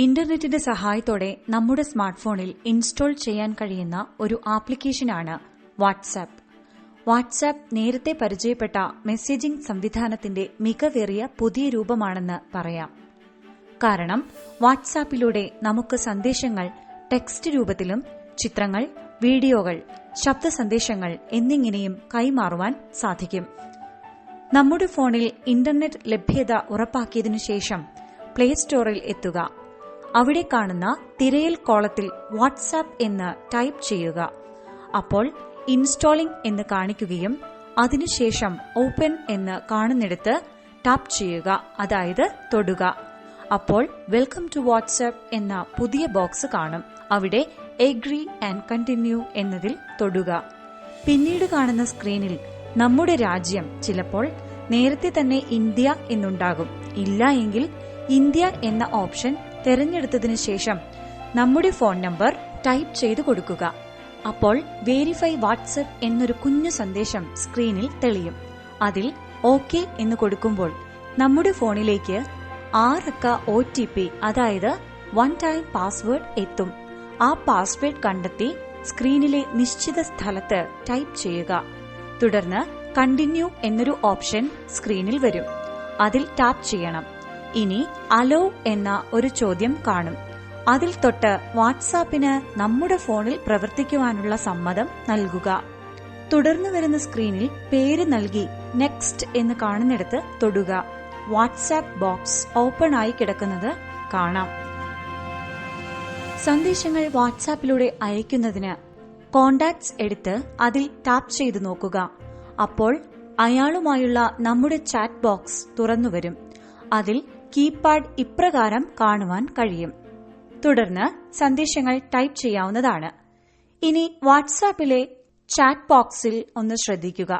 ഇന്റർനെറ്റിന്റെ സഹായത്തോടെ നമ്മുടെ സ്മാർട്ട് ഫോണിൽ ഇൻസ്റ്റാൾ ചെയ്യാൻ കഴിയുന്ന ഒരു ആപ്ലിക്കേഷനാണ് വാട്സ്ആപ്പ്. വാട്സ്ആപ്പ് നേരത്തെ പരിചയപ്പെട്ട മെസ്സേജിംഗ് സംവിധാനത്തിന്റെ മികവേറിയ പുതിയ രൂപമാണെന്ന് പറയാം. കാരണം വാട്സ്ആപ്പിലൂടെ നമുക്ക് സന്ദേശങ്ങൾ ടെക്സ്റ്റ് രൂപത്തിലും ചിത്രങ്ങൾ, വീഡിയോകൾ, ശബ്ദ സന്ദേശങ്ങൾ എന്നിങ്ങനെയും കൈമാറുവാൻ സാധിക്കും. നമ്മുടെ ഫോണിൽ ഇന്റർനെറ്റ് ലഭ്യത ഉറപ്പാക്കിയതിനു ശേഷം പ്ലേ സ്റ്റോറിൽ എത്തുക. അവിടെ കാണുന്ന തിരയൽ കോളത്തിൽ വാട്സ്ആപ്പ് എന്ന് ടൈപ്പ് ചെയ്യുക. അപ്പോൾ ഇൻസ്റ്റാളിംഗ് എന്ന് കാണിക്കുകയും അതിനുശേഷം ഓപ്പൺ എന്ന് കാണുന്നിടത്ത് ടാപ്പ് ചെയ്യുക, അതായത് തൊടുക. അപ്പോൾ വെൽക്കം ടു വാട്സ്ആപ്പ് എന്ന പുതിയ ബോക്സ് കാണും. അവിടെ എഗ്രി ആൻഡ് കണ്ടിന്യൂ എന്നതിൽ തൊടുക. പിന്നീട് കാണുന്ന സ്ക്രീനിൽ നമ്മുടെ രാജ്യം ചിലപ്പോൾ നേരത്തെ തന്നെ ഇന്ത്യ എന്നുണ്ടാകും. ഇല്ല എങ്കിൽ ഇന്ത്യ എന്ന ഓപ്ഷൻ തെരഞ്ഞെടുത്തതിനു ശേഷം നമ്മുടെ ഫോൺ നമ്പർ ടൈപ്പ് ചെയ്ത് കൊടുക്കുക. അപ്പോൾ വെരിഫൈ വാട്സ്ആപ്പ് എന്നൊരു കുഞ്ഞു സന്ദേശം സ്ക്രീനിൽ തെളിയും. അതിൽ ഓക്കെ എന്ന് കൊടുക്കുമ്പോൾ നമ്മുടെ ഫോണിലേക്ക് 6 അക്ക OTP, അതായത് വൺ ടൈം പാസ്വേഡ് എത്തും. ആ പാസ്വേഡ് കണ്ടെത്തി സ്ക്രീനിലെ നിശ്ചിത സ്ഥലത്ത് ടൈപ്പ് ചെയ്യുക. തുടർന്ന് കണ്ടിന്യൂ എന്നൊരു ഓപ്ഷൻ സ്ക്രീനിൽ വരും. അതിൽ ടാപ്പ് ചെയ്യണം. ഇനി അലോ എന്ന ഒരു ചോദ്യം കാണും. അതിൽ തൊട്ട് വാട്സാപ്പിന് നമ്മുടെ ഫോണിൽ പ്രവർത്തിക്കുവാനുള്ള സമ്മതം നൽകുക. തുടർന്ന് വരുന്ന സ്ക്രീനിൽ പേര് നൽകി നെക്സ്റ്റ് എന്ന് കാണുന്നിടത്ത് തൊടുക. വാട്സാപ്പ് ബോക്സ് ഓപ്പൺ ആയി കിടക്കുന്നത് കാണാം. സന്ദേശങ്ങൾ വാട്സാപ്പിലൂടെ അയക്കുന്നതിന് കോണ്ടാക്ട്സ് എടുത്ത് അതിൽ ടാപ്പ് ചെയ്ത് നോക്കുക. അപ്പോൾ അയാളുമായുള്ള നമ്മുടെ ചാറ്റ് ബോക്സ് തുറന്നുവരും. അതിൽ കീപാഡ് ഇപ്രകാരം കാണുവാൻ കഴിയും. തുടർന്ന് സന്ദേശങ്ങൾ ടൈപ്പ് ചെയ്യാവുന്നതാണ്. ഇനി വാട്സാപ്പിലെ ചാറ്റ് ബോക്സിൽ ഒന്ന് ശ്രദ്ധിക്കുക.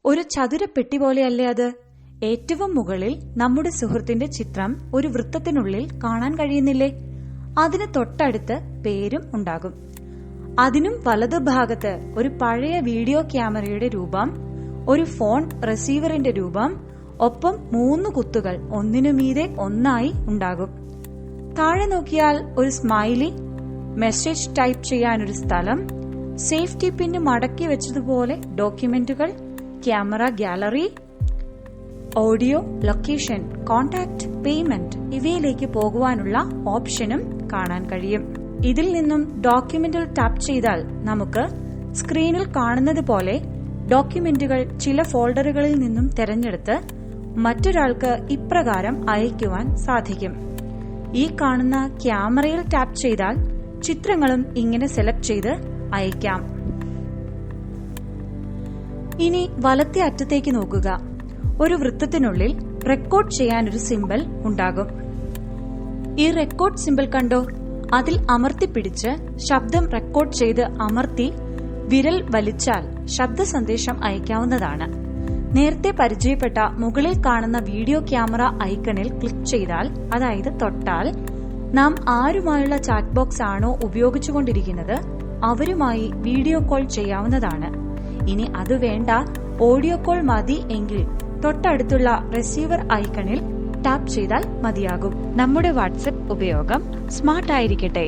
ഒരു ചതുരപ്പെട്ടി പോലെയല്ലേ അത്? ഏറ്റവും മുകളിൽ നമ്മുടെ സുഹൃത്തിന്റെ ചിത്രം ഒരു വൃത്തത്തിനുള്ളിൽ കാണാൻ കഴിയുന്നില്ലേ? അതിന് തൊട്ടടുത്ത് പേരും ഉണ്ടാകും. അതിനും വലതുഭാഗത്ത് ഒരു പഴയ വീഡിയോ ക്യാമറയുടെ രൂപം, ഒരു ഫോൺ റിസീവറിന്റെ രൂപം, ഒപ്പം 3 കുത്തുകൾ ഒന്നിനുമീതെ ഒന്നായി ഉണ്ടാകും. താഴെ നോക്കിയാൽ ഒരു സ്മൈലി, മെസ്സേജ് ടൈപ്പ് ചെയ്യാനൊരു സ്ഥലം, സേഫ്റ്റി പിന്ന് മടക്കി വെച്ചതുപോലെ ഡോക്യുമെന്റുകൾ, camera gallery, audio, location, contact, payment ഇവയിലേക്ക് പോകുവാനുള്ള ഓപ്ഷനും കാണാൻ കഴിയും. ഇതിൽ നിന്നും ഡോക്യുമെന്റിൽ ടാപ്പ് ചെയ്താൽ നമുക്ക് സ്ക്രീനിൽ കാണുന്നത് പോലെ ഡോക്യുമെന്റുകൾ ചില ഫോൾഡറുകളിൽ നിന്നും തെരഞ്ഞെടുത്ത് മറ്റൊരാൾക്ക് ഇപ്രകാരം അയക്കുവാൻ സാധിക്കും. ഈ കാണുന്ന ക്യാമറയിൽ ടാപ്പ് ചെയ്താൽ ചിത്രങ്ങളും ഇങ്ങനെ സെലക്ട് ചെയ്ത് അയക്കാം. ഇനി വലത്തെ അറ്റത്തേക്ക് നോക്കുക. ഒരു വൃത്തത്തിനുള്ളിൽ റെക്കോർഡ് ചെയ്യാനൊരു സിമ്പൽ ഉണ്ടാകും. ഈ റെക്കോർഡ് സിമ്പൽ കണ്ടോ? അതിൽ അമർത്തിപ്പിടിച്ച് ശബ്ദം റെക്കോർഡ് ചെയ്ത് അമർത്തി വിരൽ വലിച്ചാൽ ശബ്ദ സന്ദേശം അയക്കാവുന്നതാണ്. നേരത്തെ പരിചയപ്പെട്ട മുകളിൽ കാണുന്ന വീഡിയോ ക്യാമറ ഐക്കണിൽ ക്ലിക്ക് ചെയ്താൽ, അതായത് തൊട്ടാൽ, നാം ആരുമായുള്ള ചാറ്റ് ബോക്സ് ആണോ ഉപയോഗിച്ചുകൊണ്ടിരിക്കുന്നത് അവരുമായി വീഡിയോ കോൾ ചെയ്യാവുന്നതാണ്. ഇനി അത് വേണ്ട, ഓഡിയോ കോൾ മതി എങ്കിൽ തൊട്ടടുത്തുള്ള റിസീവർ ഐക്കണിൽ ടാപ്പ് ചെയ്താൽ മതിയാകും. നമ്മുടെ വാട്സ്ആപ്പ് ഉപയോഗം സ്മാർട്ട് ആയിരിക്കട്ടെ.